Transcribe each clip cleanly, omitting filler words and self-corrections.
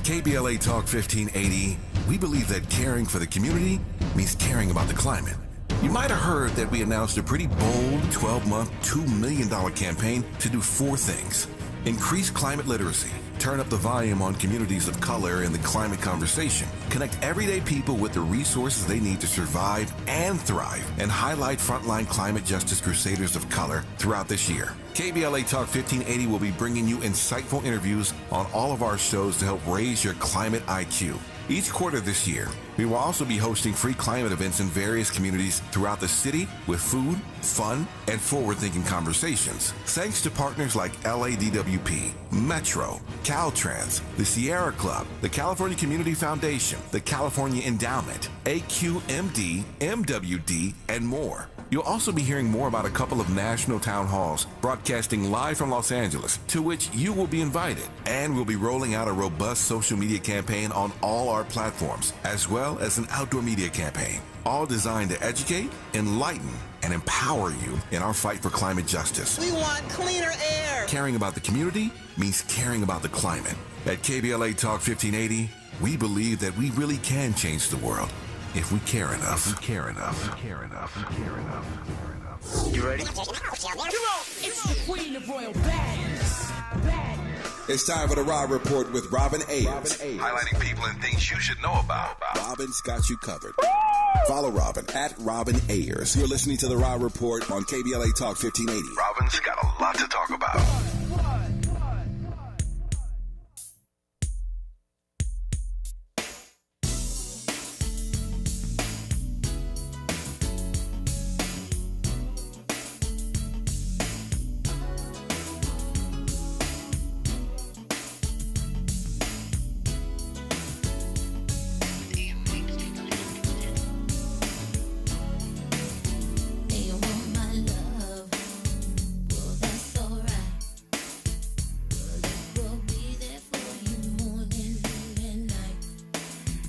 KBLA Talk 1580, we believe that caring for the community means caring about the climate. You might have heard that we announced a pretty bold 12-month, $2 million campaign to do 4 things. Increase climate literacy, turn up the volume on communities of color in the climate conversation, connect everyday people with the resources they need to survive and thrive, and highlight frontline climate justice crusaders of color throughout this year. KBLA Talk 1580 will be bringing you insightful interviews on all of our shows to help raise your climate IQ. Each quarter this year, we will also be hosting free climate events in various communities throughout the city with food, fun, and forward-thinking conversations. Thanks to partners like LADWP, Metro, Caltrans, the Sierra Club, the California Community Foundation, the California Endowment, AQMD, MWD, and more. You'll also be hearing more about a couple of national town halls broadcasting live from Los Angeles, to which you will be invited. And we'll be rolling out a robust social media campaign on all our platforms, as well as an outdoor media campaign, all designed to educate, enlighten, and empower you in our fight for climate justice. We want cleaner air. Caring about the community means caring about the climate. At KBLA Talk 1580, we believe that we really can change the world if we care enough. If we care enough. If we care enough. If we care enough. If we care enough. You ready? It's the Queen of Royal Badness. It's time for the Raw Report with Robin Ayers. Highlighting people and things you should know about. Robin's got you covered. Follow Robin at Robin Ayers. You're listening to the Raw Report on KBLA Talk 1580. Robin's got a lot to talk about.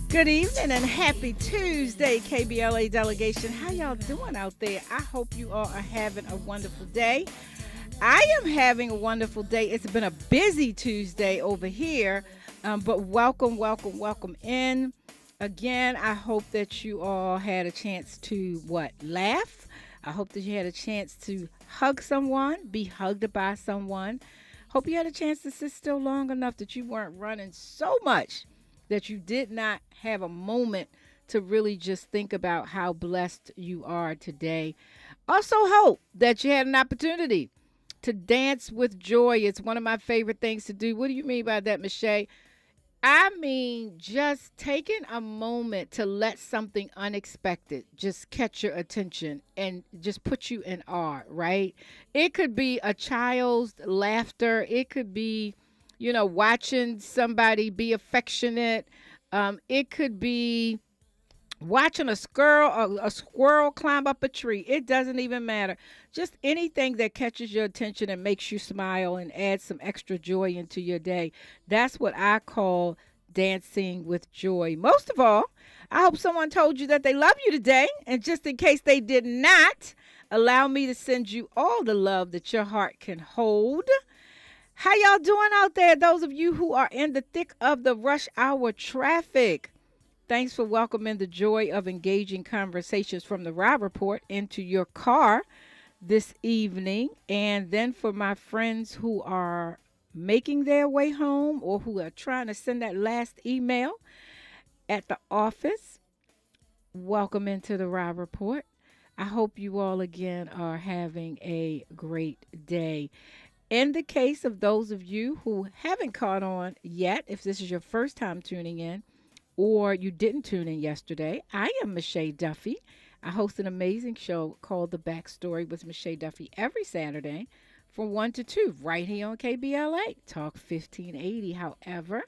Good evening and happy Tuesday, KBLA delegation. How y'all doing out there? I hope you all are having a wonderful day. I am having a wonderful day. It's been a busy Tuesday over here, but welcome in. Again, I hope that you all had a chance to, laugh. I hope that you had a chance to hug someone, be hugged by someone. Hope you had a chance to sit still long enough that you weren't running so much that you did not have a moment to really just think about how blessed you are today. Also hope that you had an opportunity to dance with joy. It's one of my favorite things to do. What do you mean by that, Mischa? I mean, just taking a moment to let something unexpected just catch your attention and just put you in awe, right? It could be a child's laughter. It could be watching somebody be affectionate. It could be watching a squirrel climb up a tree. It doesn't even matter. Just anything that catches your attention and makes you smile and adds some extra joy into your day. That's what I call dancing with joy. Most of all, I hope someone told you that they love you today. And just in case they did not, allow me to send you all the love that your heart can hold. How y'all doing out there, those of you who are in the thick of the rush hour traffic? Thanks for welcoming the joy of engaging conversations from the Raw Report into your car this evening. And then for my friends who are making their way home or who are trying to send that last email at the office, welcome into the Raw Report. I hope you all again are having a great day. In the case of those of you who haven't caught on yet, if this is your first time tuning in or you didn't tune in yesterday, I am Mischa Duffie. I host an amazing show called The Backstory with Mischa Duffie every Saturday from 1 to 2 right here on KBLA, Talk 1580. However,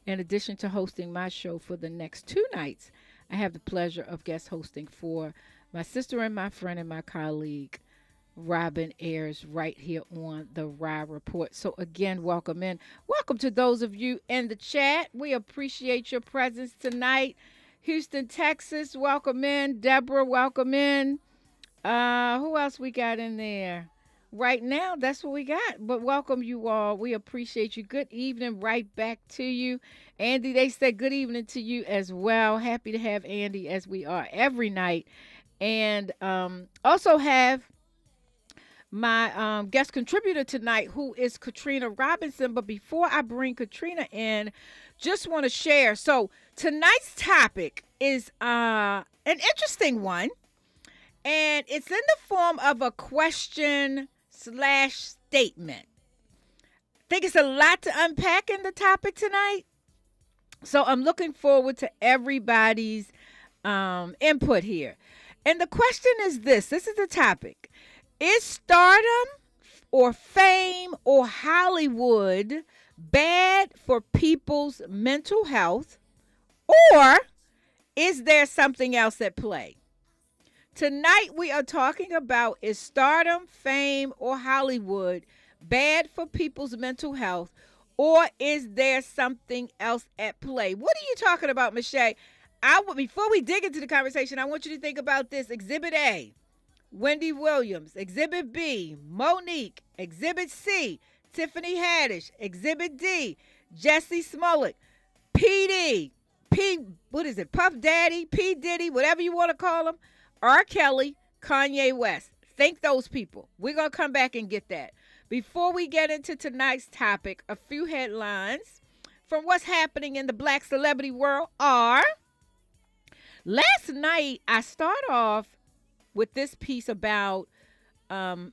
in addition to hosting my show for the next 2 nights, I have the pleasure of guest hosting for my sister and my friend and my colleague, Robin Ayers, right here on the Raw Report. So again, welcome in. Welcome to those of you in the chat. We appreciate your presence tonight. Houston, Texas, welcome in. Deborah, welcome in. Who else we got in there? right now, that's what we got. But welcome you all. We appreciate you. Good evening, right back to you. Andy, they said good evening to you as well. Happy to have Andy as we are every night. And also have my guest contributor tonight, who is Katrina Robinson. But before I bring Katrina in, just want to share. So tonight's topic is an interesting one. And it's in the form of a question / statement. I think it's a lot to unpack in the topic tonight. So I'm looking forward to everybody's input here. And the question is this. This is the topic. Is stardom or fame or Hollywood bad for people's mental health? Or is there something else at play? Tonight we are talking about, is stardom, fame, or Hollywood bad for people's mental health, or is there something else at play? What are you talking about, Mischa? Before we dig into the conversation, I want you to think about this. Exhibit A, Wendy Williams. Exhibit B, Monique. Exhibit C, Tiffany Haddish. Exhibit D, Jesse Smollett. PD, Puff Daddy, P. Diddy, whatever you want to call them. R. Kelly, Kanye West. Thank those people. We're going to come back and get that. Before we get into tonight's topic, a few headlines from what's happening in the black celebrity world are, last night I start off with this piece about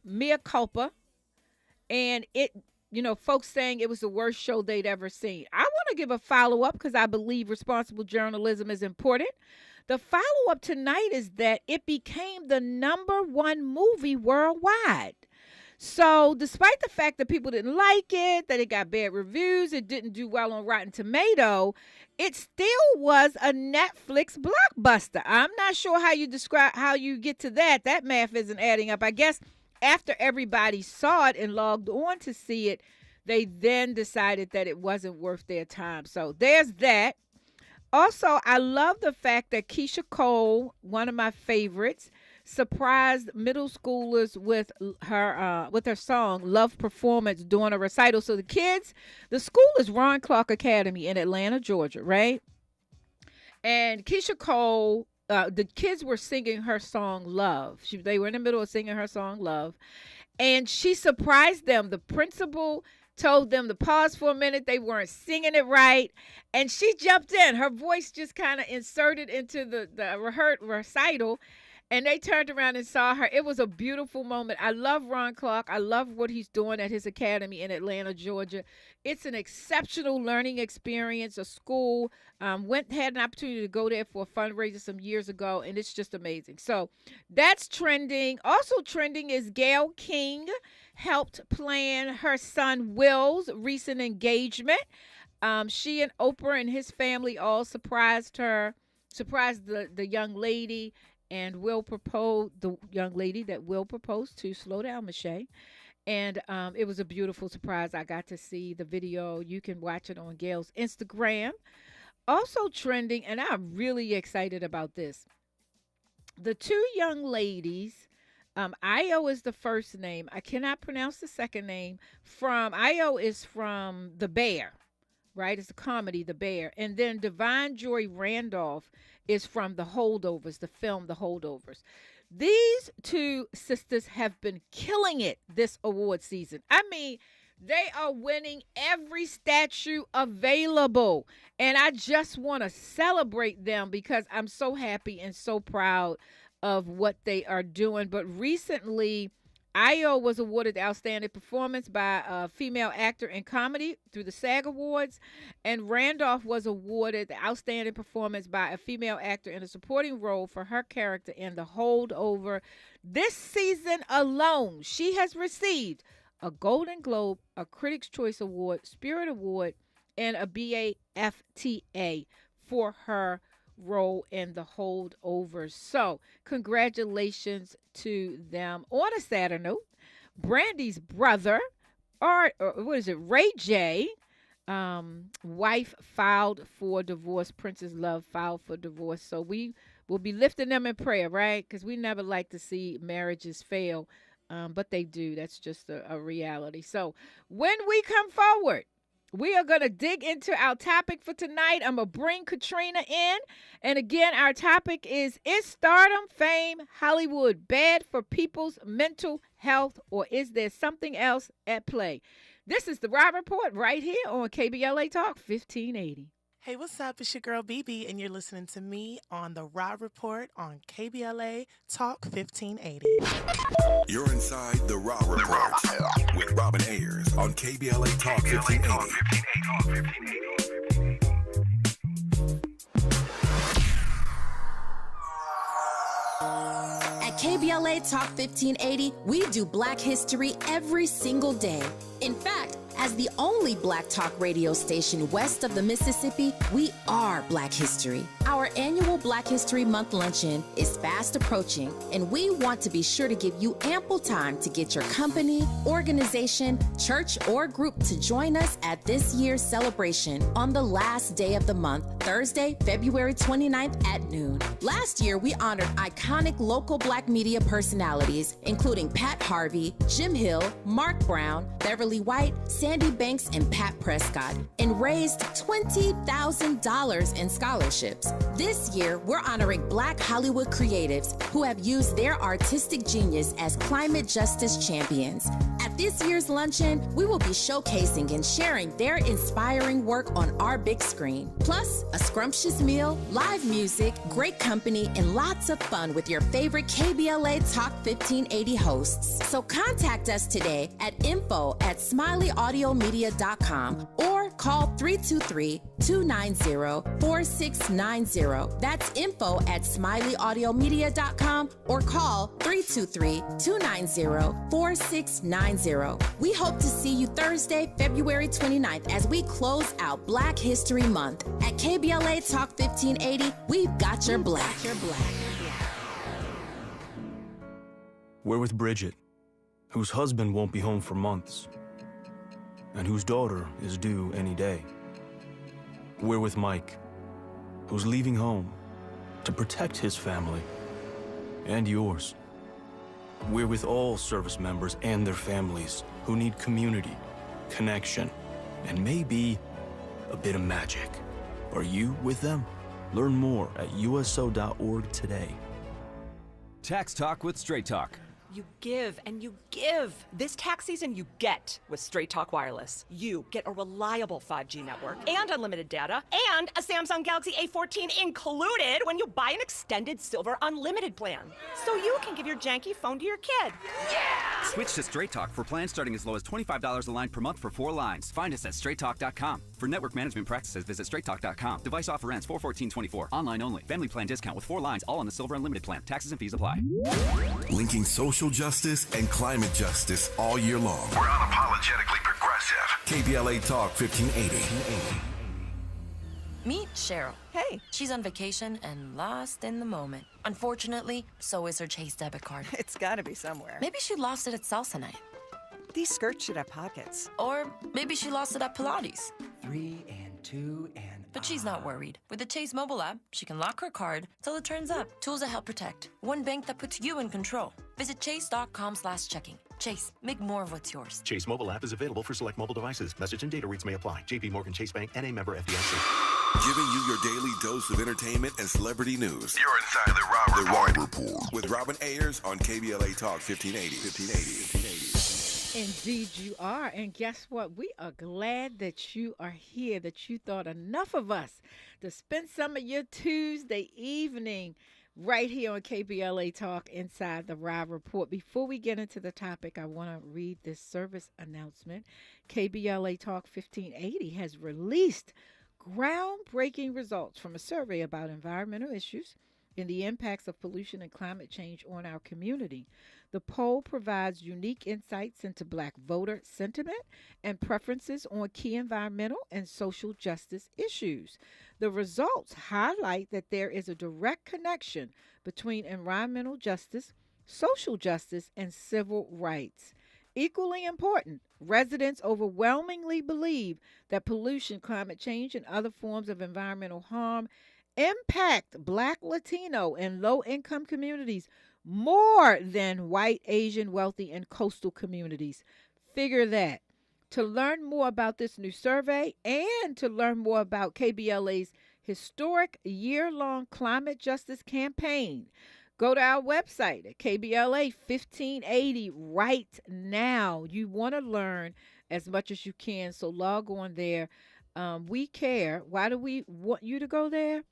mea culpa, and folks saying it was the worst show they'd ever seen. I want to give a follow-up because I believe responsible journalism is important. The follow-up tonight is that it became the #1 movie worldwide. So despite the fact that people didn't like it, that it got bad reviews, it didn't do well on Rotten Tomato, it still was a Netflix blockbuster. I'm not sure how you get to that. That math isn't adding up. I guess after everybody saw it and logged on to see it, they then decided that it wasn't worth their time. So there's that. Also, I love the fact that Keisha Cole, one of my favorites, surprised middle schoolers with her song Love Performance during a recital. So the school is Ron Clark Academy in Atlanta, Georgia, right? And Keisha Cole, the kids were singing her song Love. They were in the middle of singing her song Love. And she surprised them. The principal told them to pause for a minute. They weren't singing it right. And she jumped in. Her voice just kind of inserted into the recital. And they turned around and saw her. It was a beautiful moment. I love Ron Clark. I love what he's doing at his academy in Atlanta, Georgia. It's an exceptional learning experience. A school had an opportunity to go there for a fundraiser some years ago, and it's just amazing. So that's trending. Also trending is Gayle King helped plan her son Will's recent engagement. She and Oprah and his family all surprised the young lady. And the young lady that Will proposed to. Slow down, Mischa. And it was a beautiful surprise. I got to see the video. You can watch it on Gayle's Instagram. Also trending, and I'm really excited about this. The two young ladies, Io is the first name. I cannot pronounce the second name. Io is from The Bear, right? It's a comedy, The Bear. And then Divine Joy Randolph is from The Holdovers, the film The Holdovers. These two sisters have been killing it this award season. I mean, they are winning every statue available. And I just want to celebrate them because I'm so happy and so proud of what they are doing. But recently, Io was awarded the Outstanding Performance by a female actor in comedy through the SAG Awards, and Randolph was awarded the Outstanding Performance by a female actor in a supporting role for her character in The Holdover. This season alone, she has received a Golden Globe, a Critics' Choice Award, Spirit Award, and a BAFTA for her role in The Holdovers. So congratulations to them. On a sadder note, Brandy's brother, Ray J, wife filed for divorce. Princess Love filed for divorce. So we will be lifting them in prayer, right? Because we never like to see marriages fail. but they do. That's just a reality. So when we come forward, we are going to dig into our topic for tonight. I'm going to bring Katrina in. And again, our topic is stardom, fame, Hollywood bad for people's mental health, or is there something else at play? This is the Rob Report right here on KBLA Talk 1580. Hey, what's up? It's your girl BB, and you're listening to me on the Rob Report on KBLA Talk 1580. You're inside the Raw Report with Robin Ayers on KBLA Talk 1580. At KBLA Talk 1580, we do Black history every single day. In fact, as the only Black talk radio station west of the Mississippi, we are Black history. Our annual Black History Month luncheon is fast approaching, and we want to be sure to give you ample time to get your company, organization, church, or group to join us at this year's celebration on the last day of the month, Thursday, February 29th at noon. Last year, we honored iconic local Black media personalities, including Pat Harvey, Jim Hill, Mark Brown, Beverly White, Sandy Banks, and Pat Prescott, and raised $20,000 in scholarships. This year, we're honoring Black Hollywood creatives who have used their artistic genius as climate justice champions. At this year's luncheon, we will be showcasing and sharing their inspiring work on our big screen. Plus, a scrumptious meal, live music, great company, and lots of fun with your favorite KBLA Talk 1580 hosts. So contact us today at info@smileyaudio.com or call 323-290-4690. That's info@smileyaudio.com or call 323-290-4690. We hope to see you Thursday, February 29th as we close out Black History Month. At KBLA Talk 1580, we've got your Black. We're with Bridget, whose husband won't be home for months, and whose daughter is due any day. We're with Mike, who's leaving home to protect his family and yours. We're with all service members and their families who need community, connection, and maybe a bit of magic. Are you with them? Learn more at uso.org today. Tax Talk with Straight Talk. You give and you give. This tax season, you get with Straight Talk Wireless. You get a reliable 5G network and unlimited data and a Samsung Galaxy A14 included when you buy an extended Silver Unlimited plan. So you can give your janky phone to your kid. Yeah! Switch to Straight Talk for plans starting as low as $25 a line per month for 4 lines. Find us at straighttalk.com. For network management practices, visit straighttalk.com. Device offer ends 4/14/24. Online only. Family plan discount with 4 lines, all on the Silver Unlimited plan. Taxes and fees apply. Linking social justice and climate justice all year long. We're unapologetically progressive. KBLA Talk 1580. Meet Cheryl. Hey. She's on vacation and lost in the moment. Unfortunately, so is her Chase debit card. It's gotta be somewhere. Maybe she lost it at salsa night. These skirts should have pockets. Or maybe she lost it at Pilates. 3 and 2 and... But she's not worried. With the Chase mobile app, she can lock her card till it turns up. Tools that help protect. One bank that puts you in control. Visit chase.com/checking. Chase, make more of what's yours. Chase mobile app is available for select mobile devices. Message and data rates may apply. JP Morgan Chase Bank, N.A. member FDIC. Giving you your daily dose of entertainment and celebrity news. You're inside the Raw Report. With Robin Ayers on KBLA Talk 1580. Indeed you are. And guess what? We are glad that you are here, that you thought enough of us to spend some of your Tuesday evening right here on KBLA Talk inside the Raw Report. Before we get into the topic, I want to read this service announcement. KBLA Talk 1580 has released groundbreaking results from a survey about environmental issues and the impacts of pollution and climate change on our community. The poll provides unique insights into Black voter sentiment and preferences on key environmental and social justice issues. The results highlight that there is a direct connection between environmental justice, social justice, and civil rights. Equally important, residents overwhelmingly believe that pollution, climate change, and other forms of environmental harm impact Black, Latino, and low-income communities more than white, Asian, wealthy, and coastal communities. Figure that. To learn more about this new survey and to learn more about KBLA's historic year-long climate justice campaign, go to our website at KBLA 1580 right now. You want to learn as much as you can, so log on there. We care. Why do we want you to go there?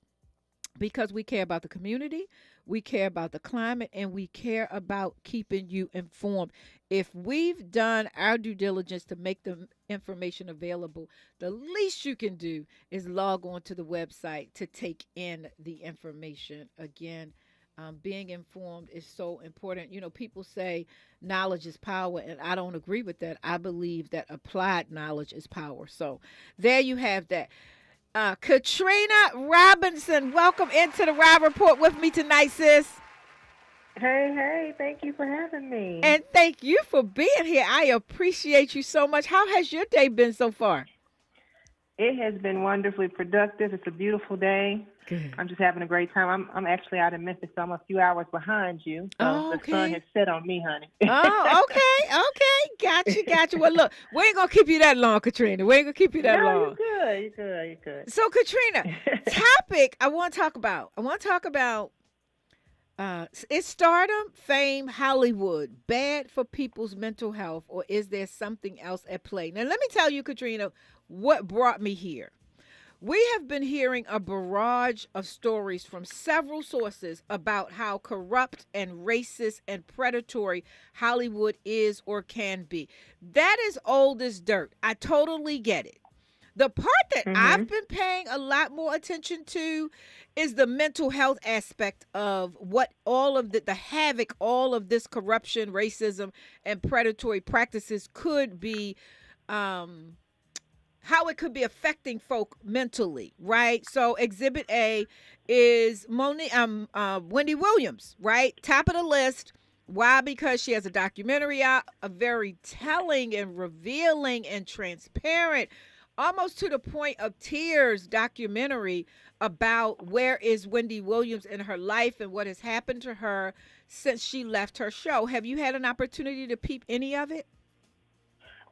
Because we care about the community, we care about the climate, and we care about keeping you informed. If we've done our due diligence to make the information available, the least you can do is log on to the website to take in the information. Again, being informed is so important. You know, people say knowledge is power, and I don't agree with that. I believe that applied knowledge is power. So there you have that. Katrina Robinson, welcome into the Ride Report with me tonight, sis. Hey, thank you for having me. And thank you for being here. I appreciate you so much. How has your day been so far? It has been wonderfully productive. It's a beautiful day. Good. I'm just having a great time. I'm actually out in Memphis, so I'm a few hours behind you. So the sun has set on me, honey. Oh, okay. Gotcha. Well, look, we ain't going to keep you that long, Katrina. We ain't going to keep you that long. You're good. So, Katrina, topic I want to talk about. Is stardom, fame, Hollywood bad for people's mental health, or is there something else at play? Now, let me tell you, Katrina, what brought me here. We have been hearing a barrage of stories from several sources about how corrupt and racist and predatory Hollywood is or can be. That is old as dirt. I totally get it. The part that I've been paying a lot more attention to is the mental health aspect of what all of the havoc, all of this corruption, racism, and predatory practices could be, how it could be affecting folk mentally, right? So Exhibit A is Wendy Williams, right? Top of the list. Why? Because she has a documentary out, a very telling and revealing and transparent, almost to the point of tears documentary about where is Wendy Williams in her life and what has happened to her since she left her show. Have you had an opportunity to peep any of it?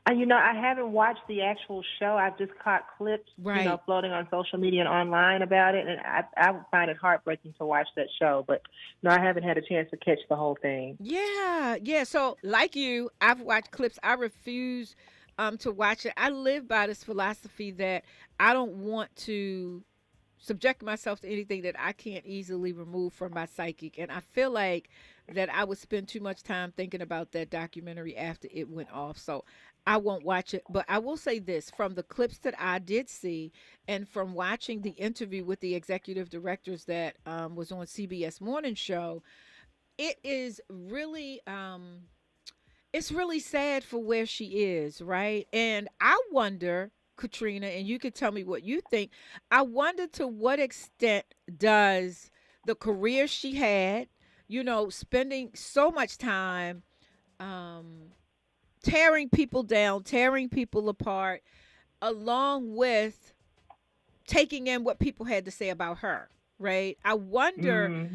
I haven't watched the actual show. I've just caught clips, floating on social media and online about it, and I find it heartbreaking to watch that show. But no, I haven't had a chance to catch the whole thing. Yeah. So, like you, I've watched clips. I refuse to watch it. I live by this philosophy that I don't want to subject myself to anything that I can't easily remove from my psychic. And I feel like that I would spend too much time thinking about that documentary after it went off. So I won't watch it. But I will say this, from the clips that I did see and from watching the interview with the executive directors that was on CBS Morning Show, it is really it's really sad for where she is, right? And I wonder, Katrina, and you can tell me what you think, I wonder to what extent does the career she had, spending so much time tearing people down, tearing people apart, along with taking in what people had to say about her, right? I wonder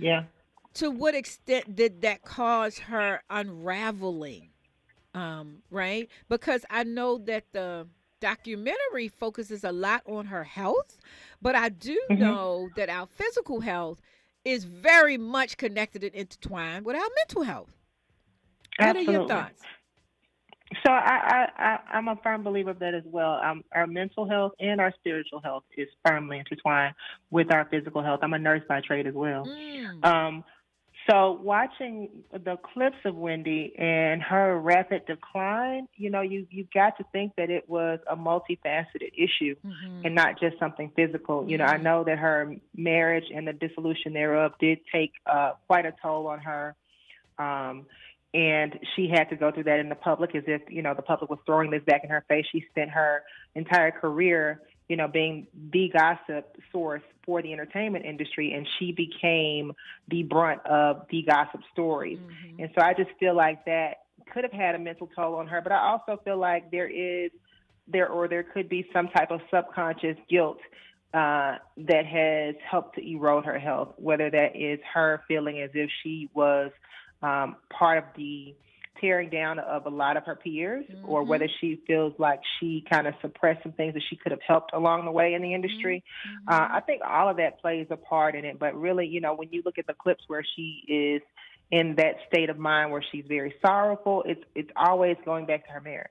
to what extent did that cause her unraveling, right? Because I know that the documentary focuses a lot on her health, but I do know that our physical health is very much connected and intertwined with our mental health. Absolutely. What are your thoughts? So I'm a firm believer of that as well. Our mental health and our spiritual health is firmly intertwined with our physical health. I'm a nurse by trade as well. So watching the clips of Wendy and her rapid decline, you've got to think that it was a multifaceted issue and not just something physical. I know that her marriage and the dissolution thereof did take quite a toll on her. And she had to go through that in the public as if, the public was throwing this back in her face. She spent her entire career, being the gossip source for the entertainment industry, and she became the brunt of the gossip stories. And so I just feel like that could have had a mental toll on her. But I also feel like there could be some type of subconscious guilt that has helped to erode her health, whether that is her feeling as if she was part of the tearing down of a lot of her peers, or whether she feels like she kind of suppressed some things that she could have helped along the way in the industry. I think all of that plays a part in it. But really, you know, when you look at the clips where she is in that state of mind where she's very sorrowful, it's always going back to her marriage.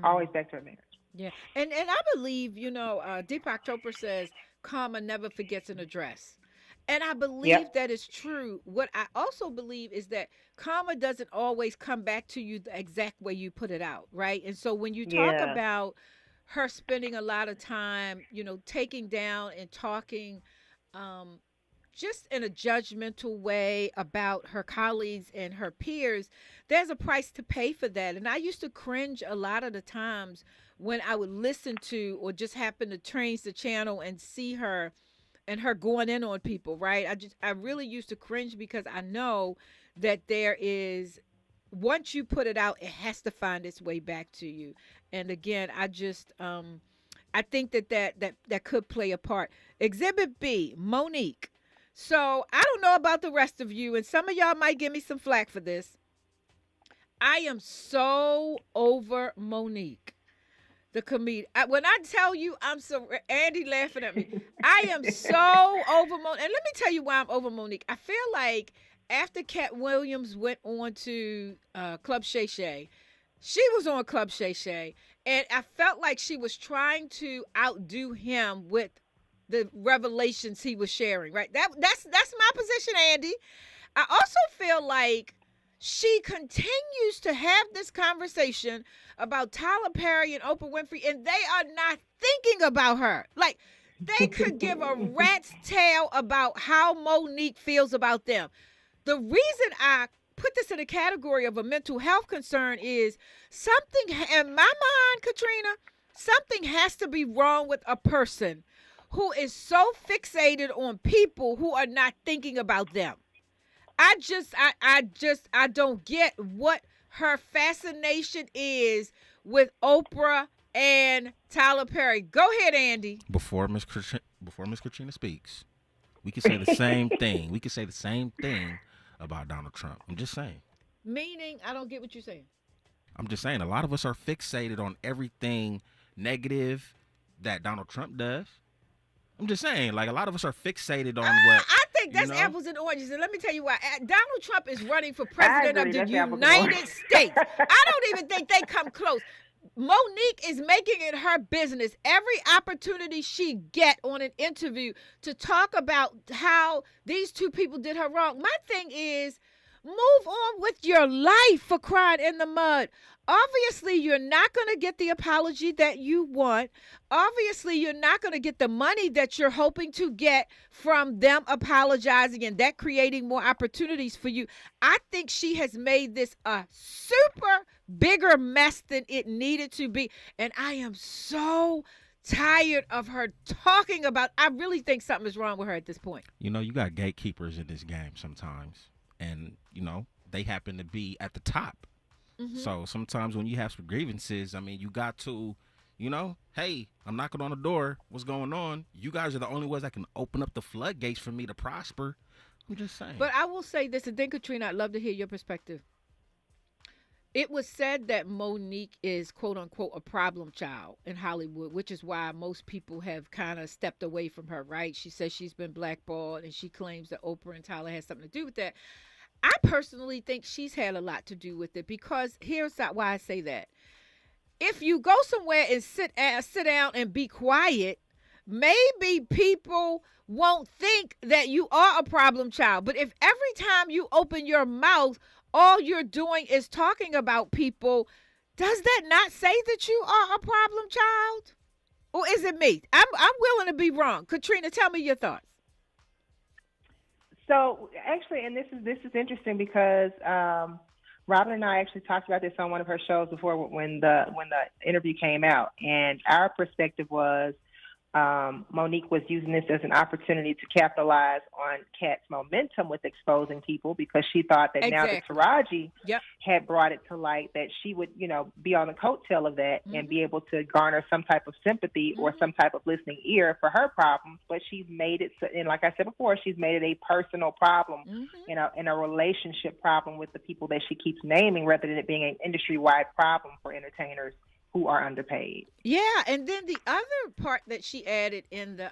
Always back to her marriage. Yeah. And I believe, you know, Deepak Chopra says karma never forgets an address. And I believe that is true. What I also believe is that karma doesn't always come back to you the exact way you put it out, right? And so when you talk about her spending a lot of time, you know, taking down and talking just in a judgmental way about her colleagues and her peers, there's a price to pay for that. And I used to cringe a lot of the times when I would listen to or just happen to change the channel and see her and her going in on people, right? I really used to cringe because I know that there is, once you put it out, it has to find its way back to you. And again, I just, I think that could play a part. Exhibit B, Monique. So I don't know about the rest of you, and some of y'all might give me some flack for this. I am so over Monique, the comedian. When I tell you Andy laughing at me. I am so over Monique. And let me tell you why I'm over Monique. I feel like after Cat Williams went on to Club Shay Shay, she was on Club Shay Shay, and I felt like she was trying to outdo him with the revelations he was sharing, right? That's my position, Andy. I also feel like she continues to have this conversation about Tyler Perry and Oprah Winfrey, and they are not thinking about her. Like, they could give a rat's tail about how Monique feels about them. The reason I put this in a category of a mental health concern is something, in my mind, Katrina, something has to be wrong with a person who is so fixated on people who are not thinking about them. I don't get what her fascination is with Oprah and Tyler Perry. Go ahead, Andy. Before Miss Katrina speaks, we can say the same thing. We can say the same thing about Donald Trump. I'm just saying. Meaning, I don't get what you're saying. I'm just saying, a lot of us are fixated on everything negative that Donald Trump does. I'm just saying, like, a lot of us are fixated on what. I think that's apples and oranges. And let me tell you why. Donald Trump is running for president of the United States. I don't even think they come close. Monique is making it her business every opportunity she get on an interview to talk about how these two people did her wrong. My thing is, move on with your life, for crying in the mud. Obviously, you're not going to get the apology that you want. Obviously, you're not going to get the money that you're hoping to get from them apologizing and that creating more opportunities for you. I think she has made this a super bigger mess than it needed to be. And I am so tired of her talking about, I really think something is wrong with her at this point. You know, you got gatekeepers in this game sometimes. And, you know, they happen to be at the top. So sometimes when you have some grievances, I mean, you got to, you know, hey, I'm knocking on the door. What's going on? You guys are the only ones that can open up the floodgates for me to prosper. I'm just saying. But I will say this, and then, Katrina, I'd love to hear your perspective. It was said that Monique is, quote unquote, a problem child in Hollywood, which is why most people have kind of stepped away from her, right? She says she's been blackballed, and she claims that Oprah and Tyler has something to do with that. I personally think she's had a lot to do with it, because here's why I say that. If you go somewhere and sit down and be quiet, maybe people won't think that you are a problem child. But if every time you open your mouth, all you're doing is talking about people, does that not say that you are a problem child? Or is it me? I'm willing to be wrong. Katrina, tell me your thoughts. So actually, and this is interesting because Robin and I actually talked about this on one of her shows before when the interview came out, and our perspective was Monique was using this as an opportunity to capitalize on Kat's momentum with exposing people, because she thought that now that Taraji had brought it to light, that she would, be on the coattail of that and be able to garner some type of sympathy or some type of listening ear for her problems. But she's made it, and like I said before, she's made it a personal problem, and a relationship problem with the people that she keeps naming, rather than it being an industry-wide problem for entertainers who are underpaid. Yeah, and then the other part that she added in the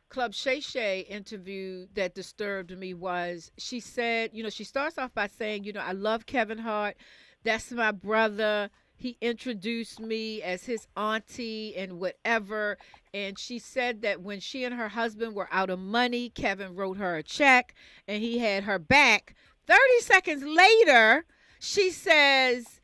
Club Shay Shay interview that disturbed me was, she said, she starts off by saying, I love Kevin Hart. That's my brother. He introduced me as his auntie and whatever. And she said that when she and her husband were out of money, Kevin wrote her a check and he had her back. 30 seconds later, she says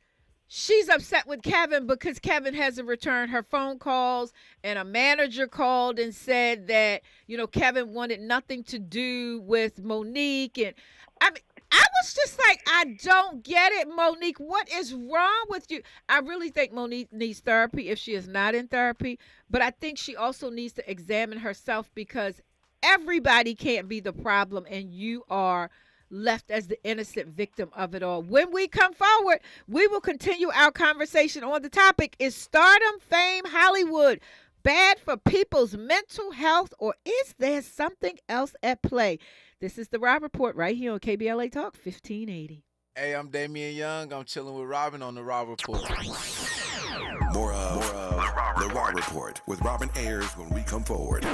she's upset with Kevin because Kevin hasn't returned her phone calls, and a manager called and said that, Kevin wanted nothing to do with Monique. And I was just like, I don't get it, Monique. What is wrong with you? I really think Monique needs therapy if she is not in therapy, but I think she also needs to examine herself, because everybody can't be the problem, and you are left as the innocent victim of it all. When we come forward, we will continue our conversation on the topic: is stardom, fame, Hollywood bad for people's mental health, or is there something else at play? This is the Rob Report right here on KBLA Talk 1580. Hey, I'm Damian Young. I'm chilling with Robin on the Rob Report. More of the Rob Report with Robin Ayers when we come forward.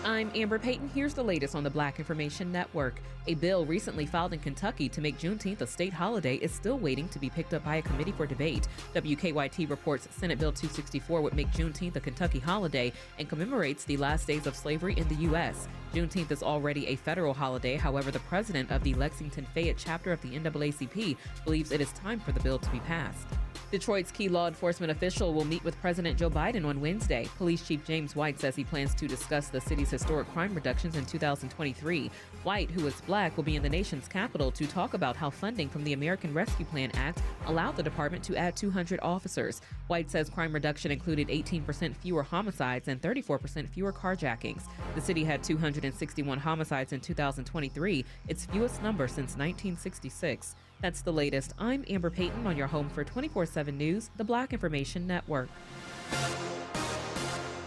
I'm Amber Payton. Here's the latest on the Black Information Network. A bill recently filed in Kentucky to make Juneteenth a state holiday is still waiting to be picked up by a committee for debate. WKYT reports Senate Bill 264 would make Juneteenth a Kentucky holiday and commemorates the last days of slavery in the U.S. Juneteenth is already a federal holiday. However, the president of the Lexington Fayette chapter of the NAACP believes it is time for the bill to be passed. Detroit's key law enforcement official will meet with President Joe Biden on Wednesday. Police Chief James White says he plans to discuss the city's historic crime reductions in 2023. White, who is black, will be in the nation's capital to talk about how funding from the American Rescue Plan Act allowed the department to add 200 officers. White says crime reduction included 18% fewer homicides and 34% fewer carjackings. The city had 261 homicides in 2023, its fewest number since 1966. That's the latest. I'm Amber Payton on your home for 24/7 News, the Black Information Network.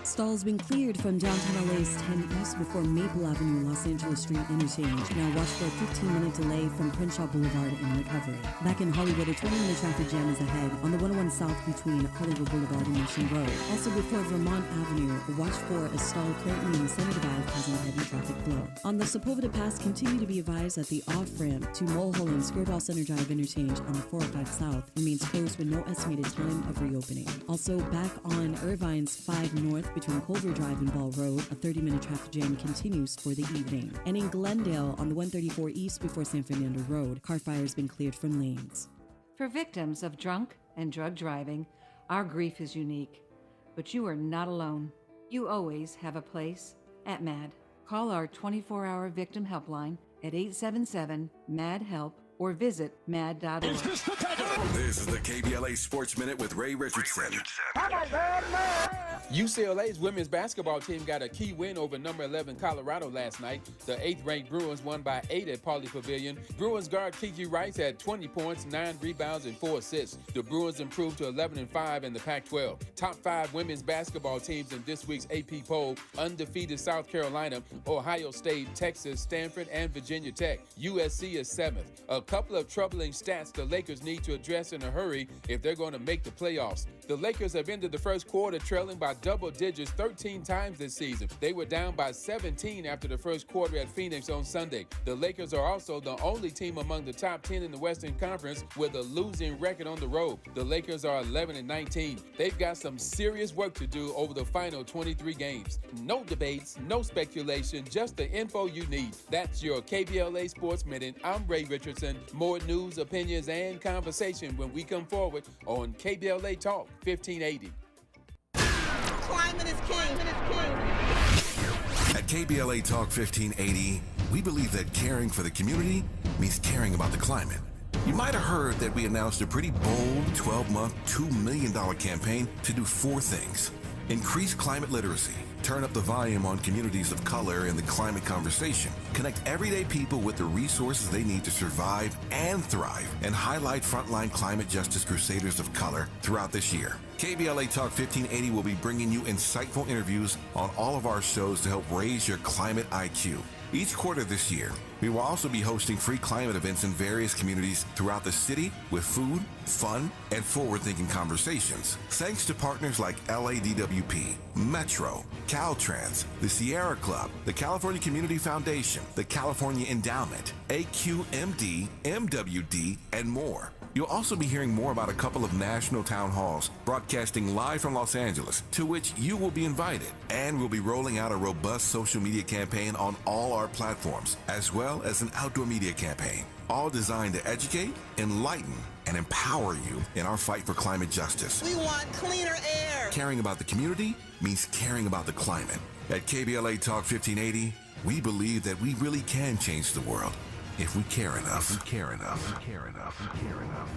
Stalls been cleared from downtown LA's 10 East before Maple Avenue, Los Angeles Street interchange. Now watch for a 15-minute delay from Crenshaw Boulevard in recovery. Back in Hollywood, a 20-minute traffic jam is ahead on the 101 South between Hollywood Boulevard and Mission Road. Also before Vermont Avenue, watch for a stall currently in the Center Drive causing heavy traffic flow. On the Sepulveda Pass, continue to be advised that the off-ramp to Mulholland Skirball Center Drive interchange on the 405 South remains closed with no estimated time of reopening. Also, back on Irvine's 5 North between Culver Drive and Ball Road, a 30-minute traffic jam continues for the evening. And in Glendale, on the 134 East before San Fernando Road, car fire has been cleared from lanes. For victims of drunk and drug driving, our grief is unique. But you are not alone. You always have a place at MAD. Call our 24-hour victim helpline at 877-MAD-HELP or visit mad.org. This is the KBLA Sports Minute with Ray Richardson. UCLA's women's basketball team got a key win over number 11 Colorado last night. The 8th-ranked Bruins won by 8 at Pauley Pavilion. Bruins guard Kiki Rice had 20 points, 9 rebounds, and 4 assists. The Bruins improved to 11-5 in the Pac-12. Top 5 women's basketball teams in this week's AP poll: undefeated South Carolina, Ohio State, Texas, Stanford, and Virginia Tech. USC is 7th. A couple of troubling stats the Lakers need to address in a hurry if they're going to make the playoffs. The Lakers have ended the first quarter trailing by double digits 13 times this season. They were down by 17 after the first quarter at Phoenix on Sunday. The Lakers are also the only team among the top 10 in the Western Conference with a losing record on the road. The Lakers are 11-19. They've got some serious work to do over the final 23 games. No debates, no speculation, just the info you need. That's your KBLA Sports Minute. I'm Ray Richardson. More news, opinions, and conversation when we come forward on KBLA Talk 1580. Climate is king. At KBLA Talk 1580, we believe that caring for the community means caring about the climate. You might have heard that we announced a pretty bold 12-month, $2 million campaign to do 4 things. Increase climate literacy, turn up the volume on communities of color in the climate conversation, connect everyday people with the resources they need to survive and thrive, and highlight frontline climate justice crusaders of color throughout this year. KBLA Talk 1580 will be bringing you insightful interviews on all of our shows to help raise your climate IQ. Each quarter this year, we will also be hosting free climate events in various communities throughout the city with food, fun, and forward-thinking conversations. Thanks to partners like LADWP, Metro, Caltrans, the Sierra Club, the California Community Foundation, the California Endowment, AQMD, MWD, and more. You'll also be hearing more about a couple of national town halls broadcasting live from Los Angeles, to which you will be invited. And we'll be rolling out a robust social media campaign on all our platforms, as well as an outdoor media campaign, all designed to educate, enlighten, and empower you in our fight for climate justice. We want cleaner air. Caring about the community means caring about the climate. At KBLA Talk 1580, we believe that we really can change the world if we care enough. If we care enough. We care enough. We care enough.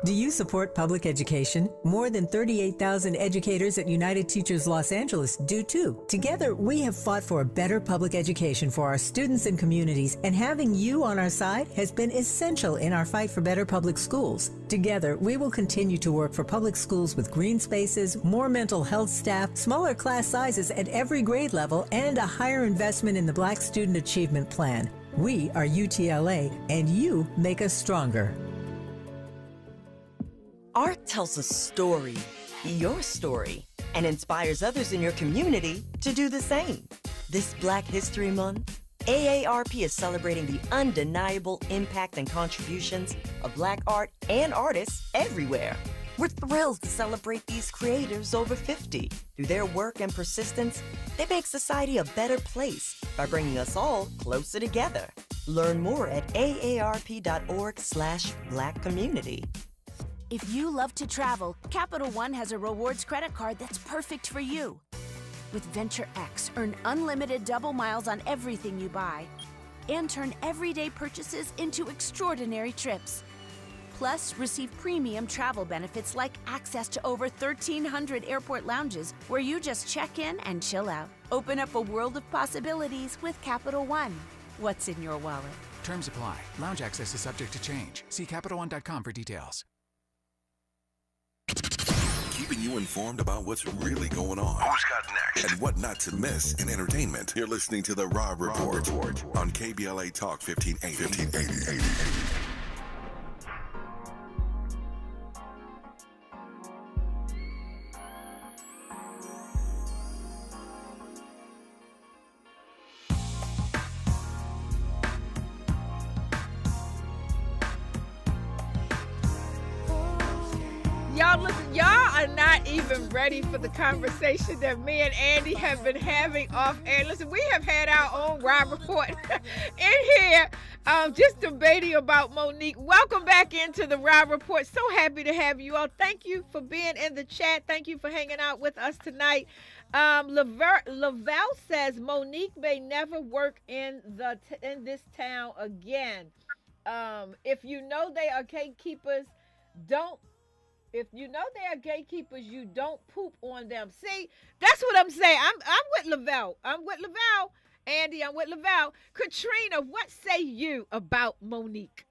Do you support public education? More than 38,000 educators at United Teachers Los Angeles do too. Together, we have fought for a better public education for our students and communities, and having you on our side has been essential in our fight for better public schools. Together, we will continue to work for public schools with green spaces, more mental health staff, smaller class sizes at every grade level, and a higher investment in the Black Student Achievement Plan. We are UTLA, and you make us stronger. Art tells a story, your story, and inspires others in your community to do the same. This Black History Month, AARP is celebrating the undeniable impact and contributions of Black art and artists everywhere. We're thrilled to celebrate these creators over 50. Through their work and persistence, they make society a better place by bringing us all closer together. Learn more at aarp.org/blackcommunity. If you love to travel, Capital One has a rewards credit card that's perfect for you. With Venture X, earn unlimited double miles on everything you buy and turn everyday purchases into extraordinary trips. Plus, receive premium travel benefits like access to over 1,300 airport lounges where you just check in and chill out. Open up a world of possibilities with Capital One. What's in your wallet? Terms apply. Lounge access is subject to change. See CapitalOne.com for details. Keeping you informed about what's really going on. Who's got next? And what not to miss in entertainment. You're listening to the Rob Report on KBLA Talk 1580. Y'all listen, y'all are not even ready for the conversation that me and Andy have been having off air. Listen, we have had our own Rob Report in here, just debating about Monique. Welcome back into the Rob Report. So happy to have you all. Thank you for being in the chat. Thank you for hanging out with us tonight. Lavelle says Monique may never work in this town again. If you know they are gatekeepers, If you know they are gatekeepers, you don't poop on them. See, that's what I'm saying. I'm with Lavelle. Andy, I'm with Lavelle. Katrina, what say you about Monique?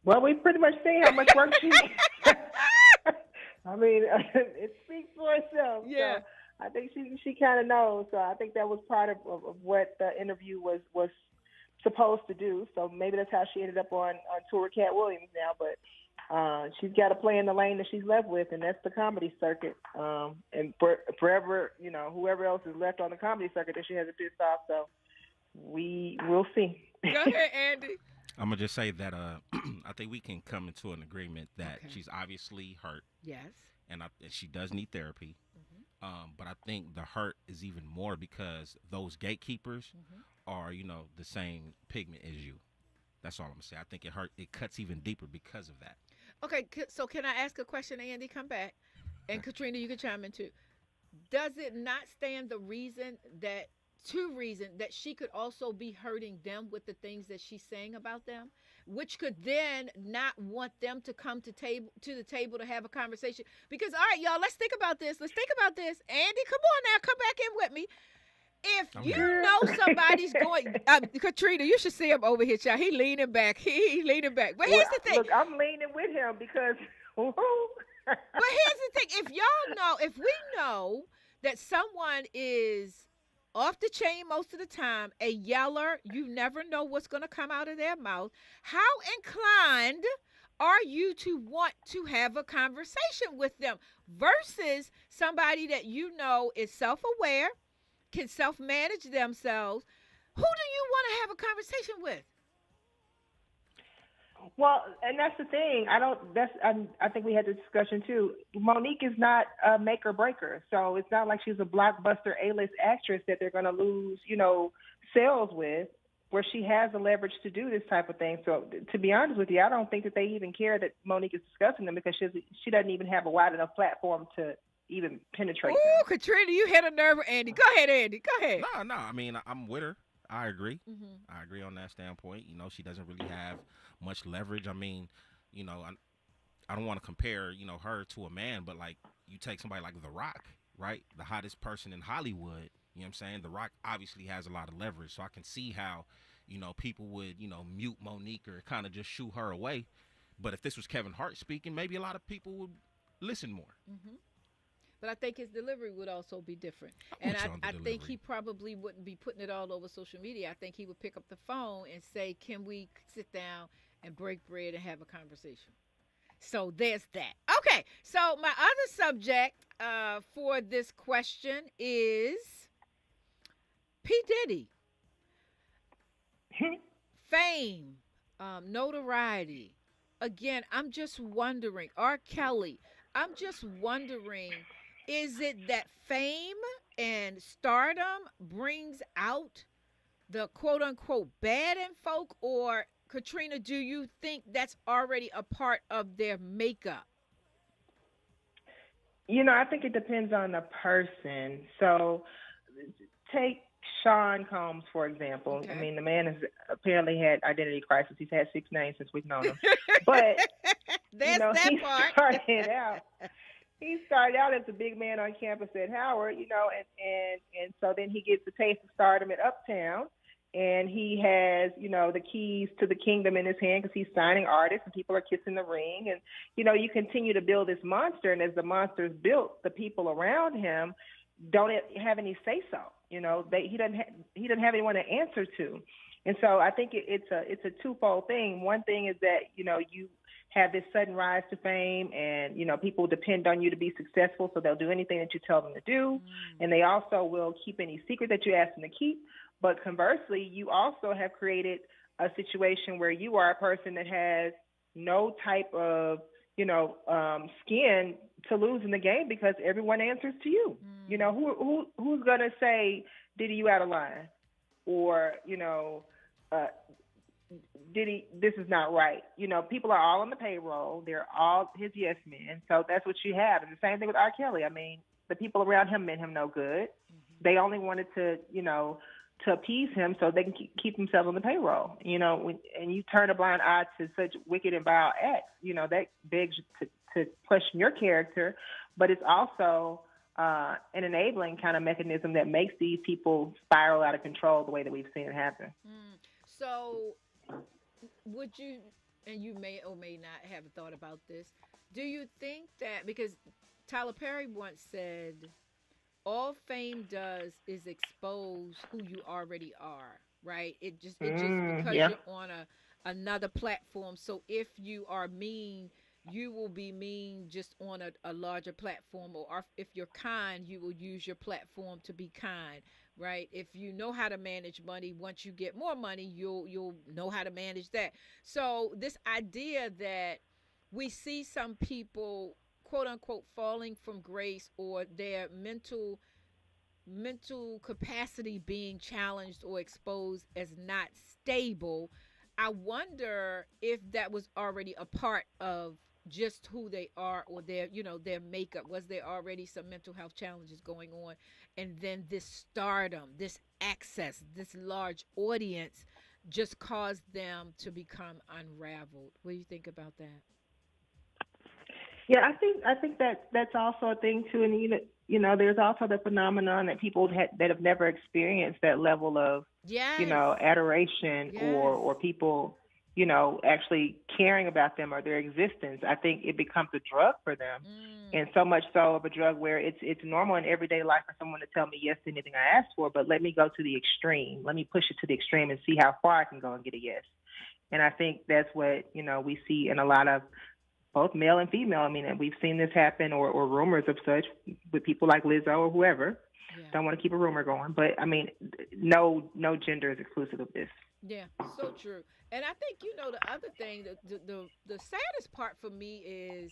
Well, we pretty much seen how much work she I mean, it speaks for itself. Yeah. So I think she kind of knows. So I think that was part of what the interview was supposed to do. So maybe that's how she ended up on tour with Cat Williams now. But she's got to play in the lane that she's left with, and that's the comedy circuit. And forever, whoever else is left on the comedy circuit that she has a pissed off. So we'll see. Go ahead, Andy. I'm going to just say that I think we can come into an agreement that she's obviously hurt. Yes. And she does need therapy. Mm-hmm. But I think the hurt is even more because those gatekeepers are, the same pigment as you. That's all I'm going to say. I think it cuts even deeper because of that. Okay, so can I ask a question, Andy? Come back. And Katrina, you can chime in too. Does it not stand to reason that she could also be hurting them with the things that she's saying about them? which could then not want them to come to the table to have a conversation. Because, all right, y'all, let's think about this. Andy, come on now, come back in with me. If you know somebody's going, Katrina, you should see him over here, child. He leaning back. He leaning back. But here's the thing. Look, I'm leaning with him because. But here's the thing. If we know that someone is off the chain most of the time, a yeller, you never know what's going to come out of their mouth. How inclined are you to want to have a conversation with them versus somebody that you know is self-aware, can self-manage themselves? Who do you want to have a conversation with? Well, and that's the thing. I think we had this discussion too. Monique is not a make or breaker, so it's not like she's a blockbuster A-list actress that they're going to lose, sales with, where she has the leverage to do this type of thing. So, to be honest with you, I don't think that they even care that Monique is discussing them because she doesn't even have a wide enough platform to even penetrate. Ooh, Katrina, you hit a nerve with Andy. Go ahead, Andy. Go ahead. No. I mean, I'm with her. I agree. Mm-hmm. I agree on that standpoint. She doesn't really have much leverage. I mean, I don't want to compare, her to a man, but like you take somebody like The Rock, right? The hottest person in Hollywood. You know what I'm saying? The Rock obviously has a lot of leverage, so I can see how, people would, mute Monique or kind of just shoo her away. But if this was Kevin Hart speaking, maybe a lot of people would listen more. Mm-hmm. But I think his delivery would also be different. And I think he probably wouldn't be putting it all over social media. I think he would pick up the phone and say, can we sit down and break bread and have a conversation? So there's that. Okay, so my other subject for this question is P. Diddy. Fame, notoriety. Again, I'm just wondering, R. Kelly, I'm just wondering, is it that fame and stardom brings out the quote-unquote bad in folk? Or, Katrina, do you think that's already a part of their makeup? I think it depends on the person. So take Sean Combs, for example. Okay. I mean, the man has apparently had identity crisis. He's had 6 names since we've known him. But That's that part. He started out as a big man on campus at Howard, and so then he gets a taste of stardom at Uptown, and he has, the keys to the kingdom in his hand because he's signing artists and people are kissing the ring, and you continue to build this monster, and as the monster's built, the people around him don't have any say so. He doesn't have anyone to answer to, and so I think it's a twofold thing. One thing is that you have this sudden rise to fame, and people depend on you to be successful, so they'll do anything that you tell them to do, and they also will keep any secret that you ask them to keep. But conversely, you also have created a situation where you are a person that has no type of skin to lose in the game because everyone answers to you. Who's gonna say, Diddy, you out of line, or Diddy, this is not right. People are all on the payroll. They're all his yes men. So that's what you have. And the same thing with R. Kelly. I mean, the people around him meant him no good. Mm-hmm. They only wanted to, to appease him so they can keep themselves on the payroll. And you turn a blind eye to such wicked and vile acts, that begs to question your character. But it's also an enabling kind of mechanism that makes these people spiral out of control the way that we've seen it happen. So would you, and you may or may not have thought about this, do you think that, because Tyler Perry once said, all fame does is expose who you already are, right? It just because you're on another platform. So if you are mean, you will be mean just on a larger platform, or if you're kind, you will use your platform to be kind, right? If you know how to manage money, once you get more money, you'll know how to manage that. So this idea that we see some people, quote unquote, falling from grace, or their mental capacity being challenged or exposed as not stable, I wonder if that was already a part of just who they are, or their makeup. Was there already some mental health challenges going on, and then this stardom, this access, this large audience just caused them to become unraveled. What do you think about that? Yeah, I think that's also a thing too, and there's also the phenomenon that people that have never experienced that level of adoration or people actually caring about them or their existence. I think it becomes a drug for them, and so much so of a drug where it's normal in everyday life for someone to tell me yes to anything I ask for, but let me go to the extreme. Let me push it to the extreme and see how far I can go and get a yes. And I think that's what we see in a lot of both male and female. I mean, and we've seen this happen or rumors of such with people like Lizzo or whoever. Yeah. Don't want to keep a rumor going, but I mean, no gender is exclusive of this. Yeah, so true. And I think, the other thing, the saddest part for me is,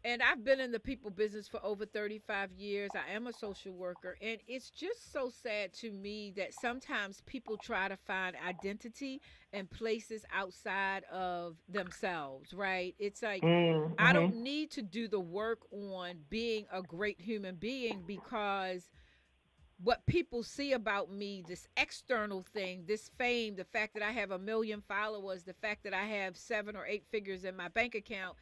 and I've been in the people business for over 35 years. I am a social worker. And it's just so sad to me that sometimes people try to find identity in places outside of themselves, right? It's like, I don't need to do the work on being a great human being because what people see about me, this external thing, this fame, the fact that I have 1 million followers, the fact that I have 7 or 8 figures in my bank account,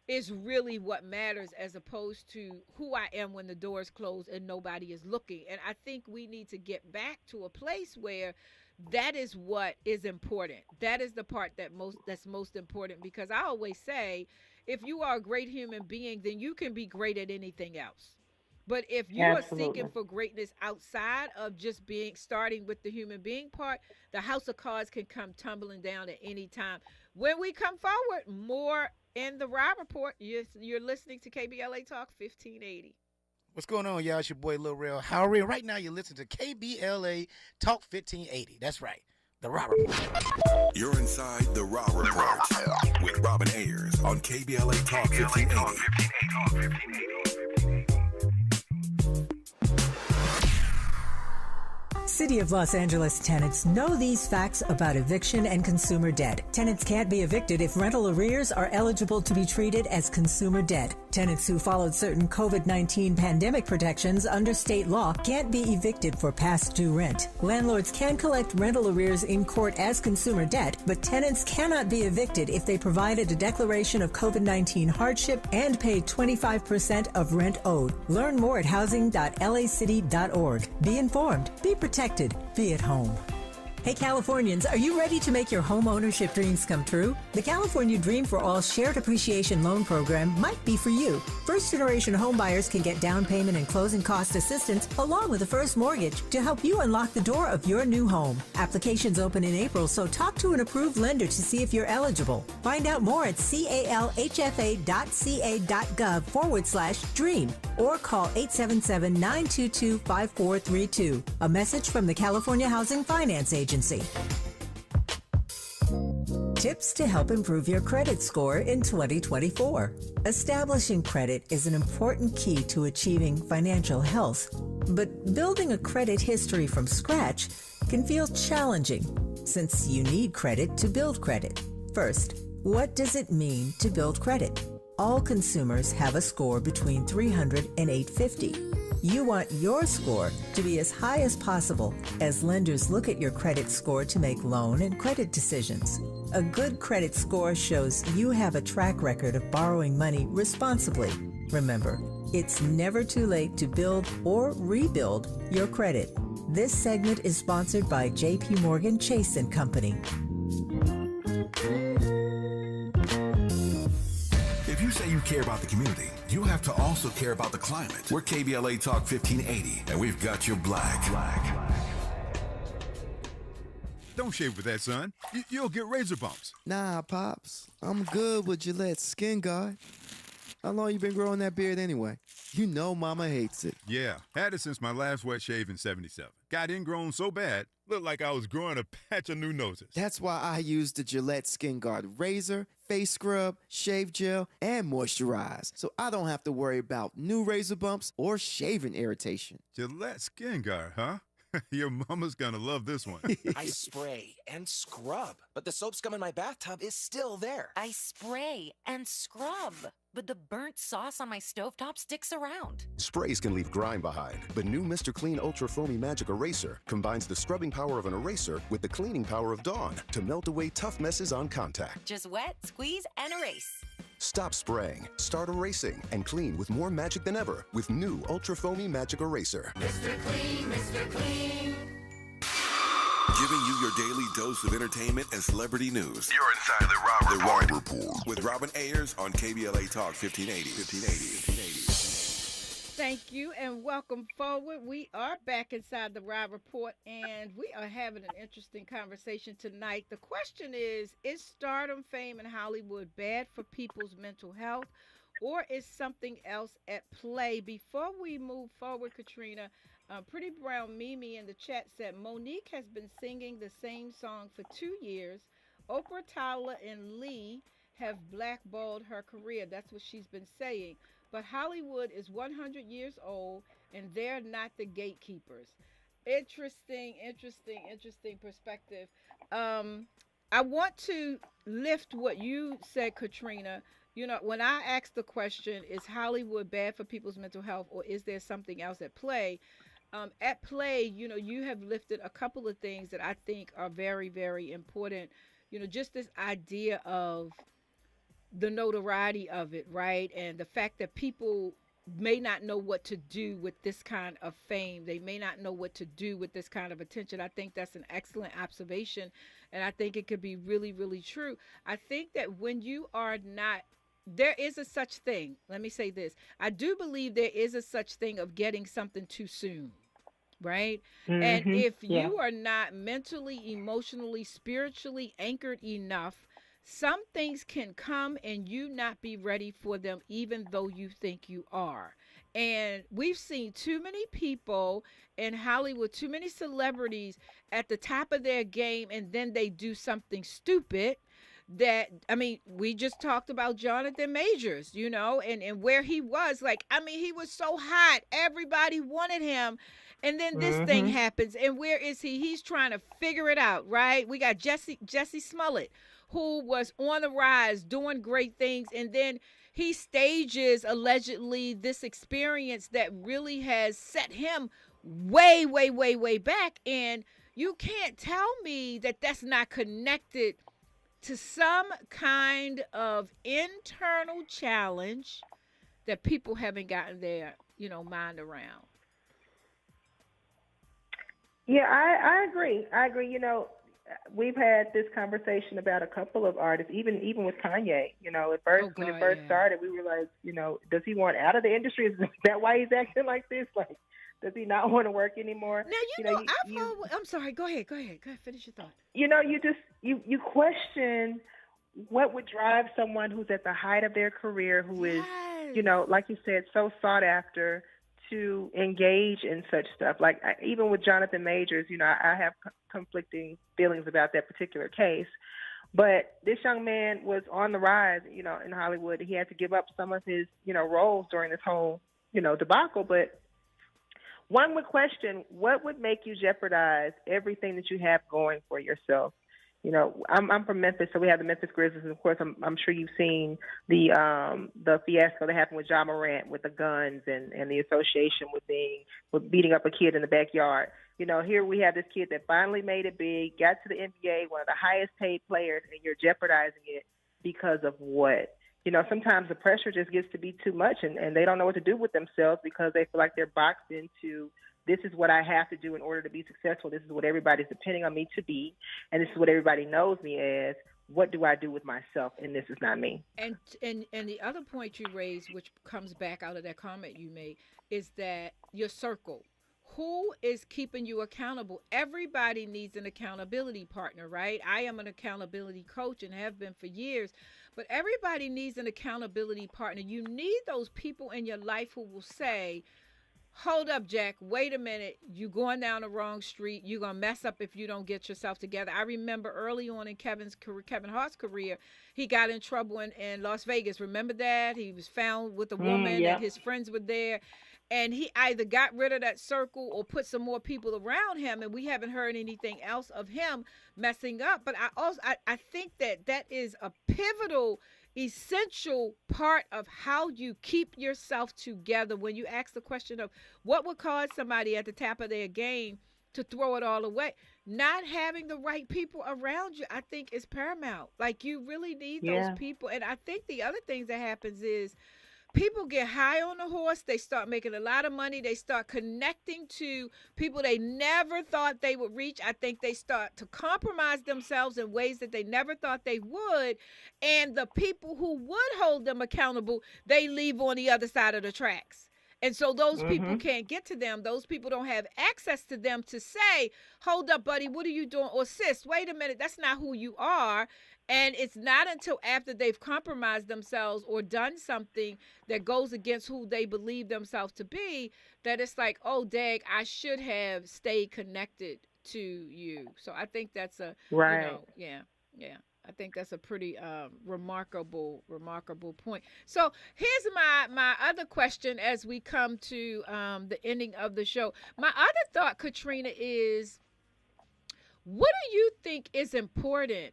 is really what matters, as opposed to who I am when the doors close and nobody is looking. And I think we need to get back to a place where that is what is important. That is the part that's most important, because I always say, if you are a great human being, then you can be great at anything else. But if you are seeking for greatness outside of just starting with the human being part, the house of cards can come tumbling down at any time. When we come forward, more in the Rob Report. You're listening to KBLA Talk 1580. What's going on, y'all? It's your boy Lil Rel Howery. Right now, you're listening to KBLA Talk 1580. That's right, the Rob Report. You're inside the Rob Report with Robin Ayers on KBLA Talk 1580. City of Los Angeles tenants know these facts about eviction and consumer debt. Tenants can't be evicted if rental arrears are eligible to be treated as consumer debt. Tenants who followed certain COVID-19 pandemic protections under state law can't be evicted for past due rent. Landlords can collect rental arrears in court as consumer debt, but tenants cannot be evicted if they provided a declaration of COVID-19 hardship and paid 25% of rent owed. Learn more at housing.lacity.org. Be informed, be protected, be at home. Hey Californians, are you ready to make your home ownership dreams come true? The California Dream for All Shared Appreciation Loan Program might be for you. First-generation homebuyers can get down payment and closing cost assistance along with a first mortgage to help you unlock the door of your new home. Applications open in April, so talk to an approved lender to see if you're eligible. Find out more at calhfa.ca.gov/dream or call 877-922-5432. A message from the California Housing Finance Agency. Tips to help improve your credit score in 2024. Establishing credit is an important key to achieving financial health, but building a credit history from scratch can feel challenging since you need credit to build credit. First, what does it mean to build credit? All consumers have a score between 300 and 850. You want your score to be as high as possible as lenders look at your credit score to make loan and credit decisions. A good credit score shows you have a track record of borrowing money responsibly. Remember, it's never too late to build or rebuild your credit. This segment is sponsored by J.P. Morgan Chase & Company. If you say you care about the community, you have to also care about the climate. We're KBLA Talk 1580, and we've got your black. Don't shave with that, son. You'll get razor bumps. Nah, Pops. I'm good with Gillette's Skin Guard. How long you been growing that beard anyway? You know Mama hates it. Yeah, had it since my last wet shave in 77. Got ingrown so bad, looked like I was growing a patch of new noses. That's why I use the Gillette Skin Guard razor, face scrub, shave gel, and moisturize, so I don't have to worry about new razor bumps or shaving irritation. Gillette Skin Guard, huh? Your mama's gonna love this one. I spray and scrub, but the soap scum in my bathtub is still there. I spray and scrub, but the burnt sauce on my stovetop sticks around. Sprays can leave grime behind, but new Mr. Clean Ultra Foamy Magic Eraser combines the scrubbing power of an eraser with the cleaning power of Dawn to melt away tough messes on contact. Just wet, squeeze, and erase. Stop spraying, start erasing, and clean with more magic than ever with new Ultra Foamy Magic Eraser. Mr. Clean, Mr. Clean. Giving you your daily dose of entertainment and celebrity news. You're inside the Rob Report. With Robin Ayers on KBLA Talk 1580. Thank you and welcome forward. We are back inside the Rob Report and we are having an interesting conversation tonight. The question is stardom, fame, and Hollywood bad for people's mental health, or is something else at play? Before we move forward, Katrina, Pretty Brown Mimi in the chat said Monique has been singing the same song for 2 years. Oprah, Tyler, and Lee have blackballed her career. That's what she's been saying. But Hollywood is 100 years old, and they're not the gatekeepers. Interesting perspective. I want to lift what you said, Katrina. You know, when I asked the question, is Hollywood bad for people's mental health, or is there something else at play? At play, you know, you have lifted a couple of things that I think are very, very important. You know, just this idea of the notoriety of it, right? And the fact that people may not know what to do with this kind of fame. They may not know what to do with this kind of attention. I think that's an excellent observation. And I think it could be really, really true. I think that when you are not, there is a such thing. Let me say this. I do believe there is a such thing of getting something too soon. Right? Mm-hmm. And if you are not mentally, emotionally, spiritually anchored enough, some things can come and you not be ready for them, even though you think you are. And we've seen too many people in Hollywood, too many celebrities at the top of their game, and then they do something stupid. That, I mean, we just talked about Jonathan Majors, you know, and where he was. Like, I mean, he was so hot. Everybody wanted him. And then this thing happens. And where is he? He's trying to figure it out, right? We got Jesse Smollett, who was on the rise, doing great things. And then he stages, allegedly, this experience that really has set him way, way, way, way back. And you can't tell me that that's not connected to some kind of internal challenge that people haven't gotten their, you know, mind around. Yeah, I agree. You know, we've had this conversation about a couple of artists, even with Kanye. You know, at first when it first started, we were like, you know, does he want out of the industry? Is that why he's acting like this? Like, does he not want to work anymore? Now, I'm sorry. Go ahead. Finish your thought. You know, you question what would drive someone who's at the height of their career, who is, you know, like you said, so sought after, to engage in such stuff. Like, even with Jonathan Majors, you know, I have conflicting feelings about that particular case. But this young man was on the rise, you know, in Hollywood. He had to give up some of his, you know, roles during this whole, you know, debacle. But one would question, what would make you jeopardize everything that you have going for yourself? You know, I'm from Memphis, so we have the Memphis Grizzlies, and of course, I'm sure you've seen the fiasco that happened with Ja Morant with the guns and the association with beating up a kid in the backyard. You know, here we have this kid that finally made it big, got to the NBA, one of the highest paid players, and you're jeopardizing it because of what? You know, sometimes the pressure just gets to be too much, and they don't know what to do with themselves because they feel like they're boxed into, this is what I have to do in order to be successful. This is what everybody's depending on me to be, and this is what everybody knows me as. What do I do with myself? And this is not me. And the other point you raised, which comes back out of that comment you made, is that your circle. Who is keeping you accountable? Everybody needs an accountability partner, right? I am an accountability coach and have been for years, but everybody needs an accountability partner. You need those people in your life who will say, hold up, Jack, wait a minute. You're going down the wrong street. You're going to mess up if you don't get yourself together. I remember early on in Kevin Hart's career, he got in trouble in Las Vegas. Remember that? He was found with a woman and his friends were there. and he either got rid of that circle or put some more people around him, and we haven't heard anything else of him messing up. But I think that is a pivotal, essential part of how you keep yourself together. When you ask the question of what would cause somebody at the top of their game to throw it all away, not having the right people around you, I think, is paramount. Like, you really need those people. And I think the other things that happens is people get high on the horse. They start making a lot of money. They start connecting to people they never thought they would reach. I think they start to compromise themselves in ways that they never thought they would. And the people who would hold them accountable, they leave on the other side of the tracks. And so those people can't get to them. Those people don't have access to them to say, hold up, buddy, what are you doing? Or sis, wait a minute, that's not who you are. And it's not until after they've compromised themselves or done something that goes against who they believe themselves to be that it's like, oh, dag, I should have stayed connected to you. So I think that's a, yeah. I think that's a pretty remarkable point. So here's my other question as we come to the ending of the show. My other thought, Katrina, is what do you think is important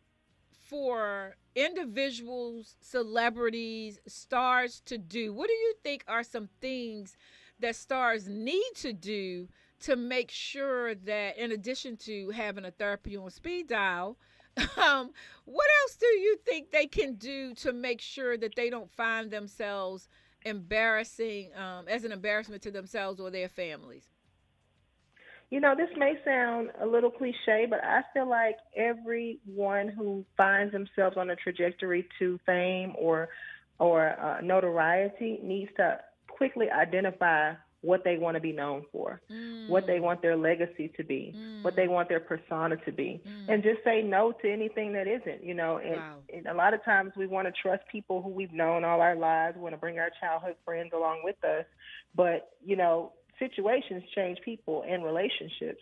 for individuals, celebrities, stars to do? What do you think are some things that stars need to do to make sure that, in addition to having a therapy on speed dial, what else do you think they can do to make sure that they don't find themselves embarrassing as an embarrassment to themselves or their families? You know, this may sound a little cliche, but I feel like everyone who finds themselves on a trajectory to fame or notoriety needs to quickly identify what they want to be known for, what they want their legacy to be, what they want their persona to be, and just say no to anything that isn't, you know. And a lot of times we want to trust people who we've known all our lives, we want to bring our childhood friends along with us, but, you know, situations change people and relationships.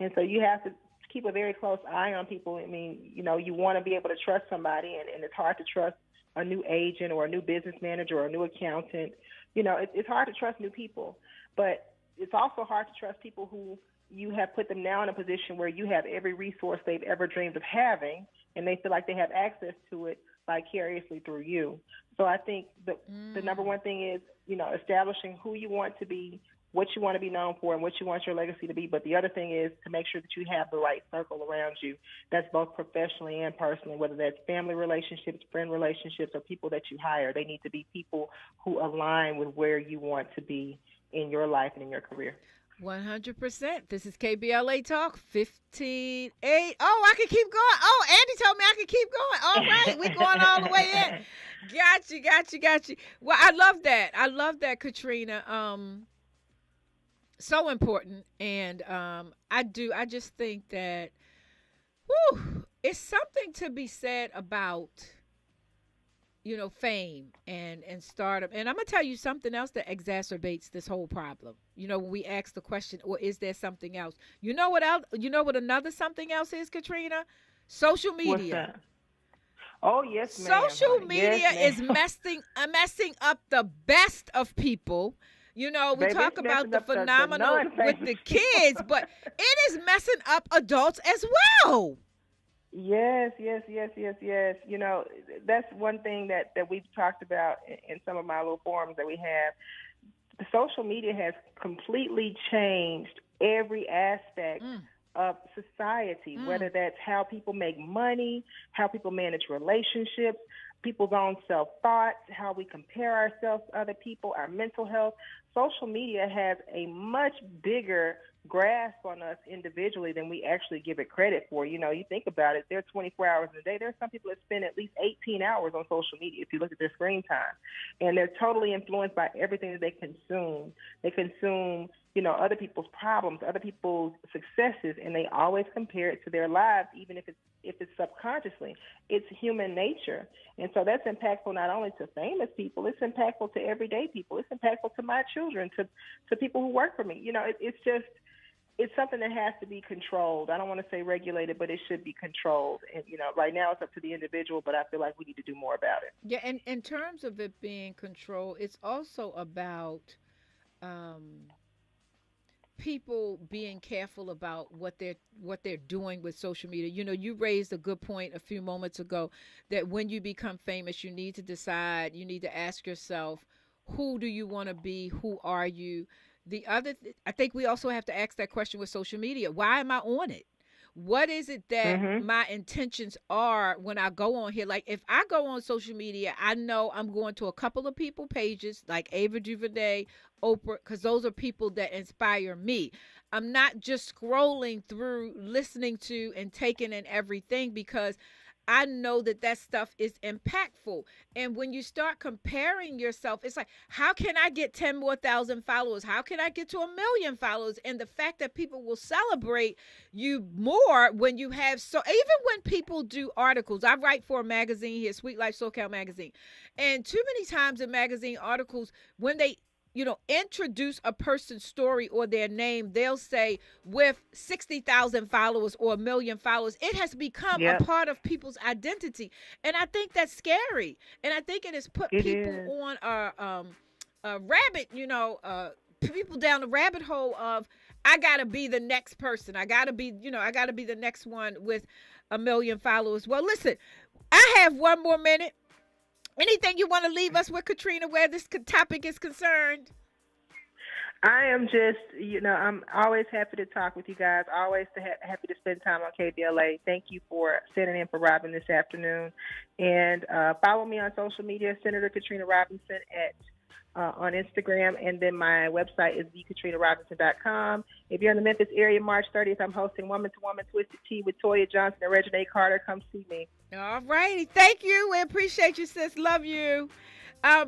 And so you have to keep a very close eye on people. I mean, you know, you want to be able to trust somebody, and it's hard to trust a new agent or a new business manager or a new accountant. You know, it's hard to trust new people, but it's also hard to trust people who you have put them now in a position where you have every resource they've ever dreamed of having, and they feel like they have access to it vicariously through you. So I think the number one thing is, you know, establishing who you want to be, what you want to be known for, and what you want your legacy to be. But the other thing is to make sure that you have the right circle around you. That's both professionally and personally, whether that's family relationships, friend relationships, or people that you hire. They need to be people who align with where you want to be in your life and in your career. 100%. This is KBLA Talk 15-8. Oh, I can keep going. Oh, Andy told me I could keep going. All right, we going all the way in. Got you. Well, I love that, Katrina. So important. And I just think that it's something to be said about, you know, fame and stardom. And I'm gonna tell you something else that exacerbates this whole problem. You know, when we ask the question, or is there something else? You know what else? You know what another something else is, Katrina? Social media. What's that? Oh yes, ma'am. Social media is messing up the best of people. You know, we talk about the phenomenal with the kids, but it is messing up adults as well. Yes. You know, that's one thing that we've talked about in some of my little forums that we have. The social media has completely changed every aspect of society, whether that's how people make money, how people manage relationships, people's own self-thoughts, how we compare ourselves to other people, our mental health. Social media has a much bigger grasp on us individually than we actually give it credit for. You know, you think about it, there are 24 hours in a day. There are some people that spend at least 18 hours on social media if you look at their screen time. And they're totally influenced by everything that they consume. They consume, you know, other people's problems, other people's successes, and they always compare it to their lives, even if it's subconsciously. It's human nature. And so that's impactful not only to famous people, it's impactful to everyday people. It's impactful to my children, to people who work for me. You know, it's something that has to be controlled. I don't want to say regulated, but it should be controlled. And, you know, right now it's up to the individual, but I feel like we need to do more about it. Yeah, and in terms of it being controlled, it's also about people being careful about what they're doing with social media. You know, you raised a good point a few moments ago that when you become famous, you need to decide, you need to ask yourself, who do you want to be? Who are you? The other, I think we also have to ask that question with social media. Why am I on it? What is it that my intentions are when I go on here? Like, if I go on social media, I know I'm going to a couple of people pages like Ava DuVernay, Oprah, because those are people that inspire me. I'm not just scrolling through, listening to and taking in everything, because I know that stuff is impactful. And when you start comparing yourself, it's like, how can I get 10 more thousand followers? How can I get to 1 million followers? And the fact that people will celebrate you more when you have, so even when people do articles, I write for a magazine here, Sweet Life SoCal magazine. And too many times in magazine articles, when they introduce a person's story or their name, they'll say with 60,000 followers or 1 million followers. It has become a part of people's identity. And I think that's scary. And I think it has put people on a rabbit, people down the rabbit hole of, I got to be the next person. I got to be the next one with 1 million followers. Well, listen, I have one more minute. Anything you want to leave us with, Katrina, where this topic is concerned? I am just, I'm always happy to talk with you guys, always happy to spend time on KBLA. Thank you for sitting in for Robin this afternoon. And follow me on social media, Senator Katrina Robinson on Instagram, and then my website is thekatrinarobinson.com. If you're in the Memphis area, March 30th, I'm hosting Woman to Woman Twisted Tea with Toya Johnson and Reginae Carter. Come see me. All righty. Thank you. We appreciate you, sis. Love you.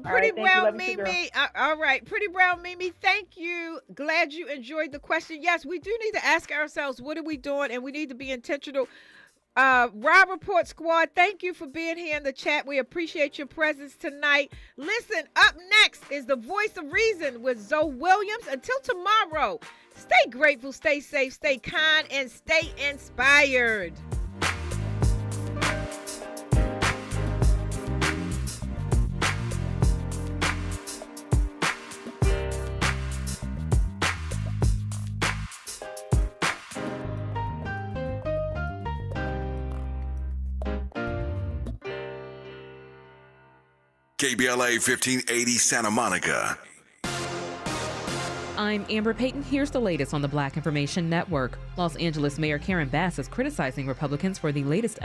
Pretty Brown Mimi. All right. Pretty Brown Mimi, thank you. Glad you enjoyed the question. Yes, we do need to ask ourselves, what are we doing? And we need to be intentional. Rob Report Squad, thank you for being here in the chat. We appreciate your presence tonight. Listen, up next is the Voice of Reason with Zoe Williams. Until tomorrow, stay grateful, stay safe, stay kind, and stay inspired. KBLA 1580 Santa Monica. I'm Amber Payton. Here's the latest on the Black Information Network. Los Angeles Mayor Karen Bass is criticizing Republicans for the latest